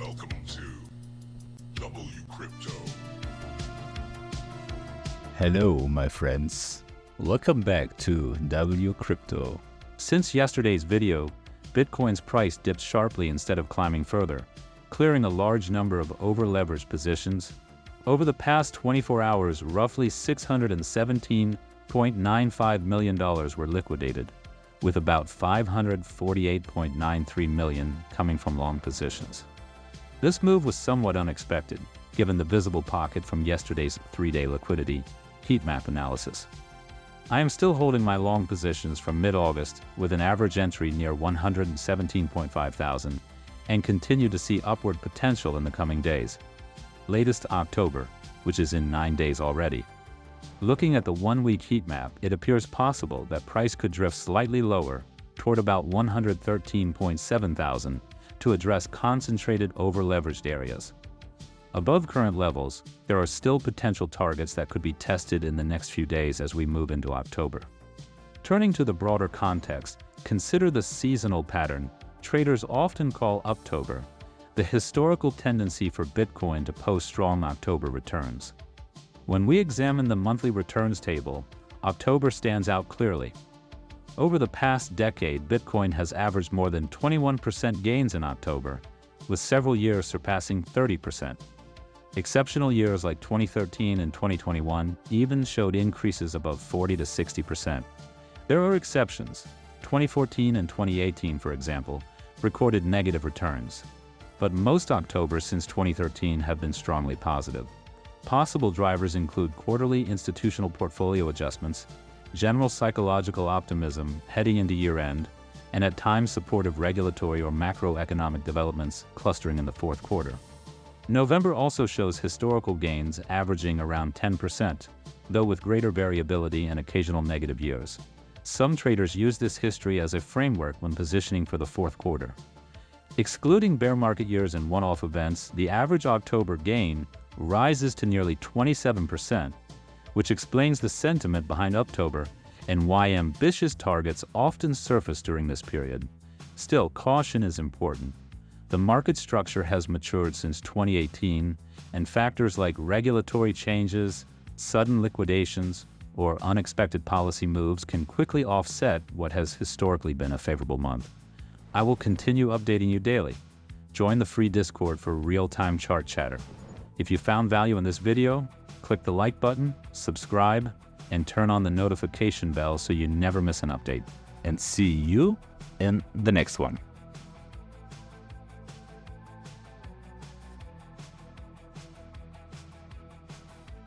Welcome to WCrypto. Hello, my friends. Welcome back to WCrypto. Since yesterday's video, Bitcoin's price dipped sharply instead of climbing further, clearing a large number of over-leveraged positions. Over the past 24 hours, roughly $617.95 million were liquidated, with about $548.93 million coming from long positions. This move was somewhat unexpected, given the visible pocket from yesterday's 3-day liquidity heat map analysis. I am still holding my long positions from mid-August with an average entry near 117.5 thousand and continue to see upward potential in the coming days. Latest October, which is in 9 days already. Looking at the 1-week heat map, it appears possible that price could drift slightly lower toward about 113.7 thousand to address concentrated over-leveraged areas. Above current levels, there are still potential targets that could be tested in the next few days as we move into October. Turning to the broader context, consider the seasonal pattern traders often call Uptober, the historical tendency for Bitcoin to post strong October returns. When we examine the monthly returns table, October stands out clearly. Over the past decade, Bitcoin has averaged more than 21% gains in October, with several years surpassing 30%. Exceptional years like 2013 and 2021 even showed increases above 40 to 60%. There are exceptions. 2014 and 2018, for example, recorded negative returns. But most Octobers since 2013 have been strongly positive. Possible drivers include quarterly institutional portfolio adjustments, general psychological optimism heading into year-end, and at times supportive regulatory or macroeconomic developments clustering in the fourth quarter. November also shows historical gains averaging around 10%, though with greater variability and occasional negative years. Some traders use this history as a framework when positioning for the fourth quarter. Excluding bear market years and one-off events, the average October gain rises to nearly 27%, which explains the sentiment behind Uptober and why ambitious targets often surface during this period. Still, caution is important. The market structure has matured since 2018, and factors like regulatory changes, sudden liquidations, or unexpected policy moves can quickly offset what has historically been a favorable month. I will continue updating you daily. Join the free Discord for real-time chart chatter. If you found value in this video, click the like button, subscribe, and turn on the notification bell so you never miss an update. And see you in the next one.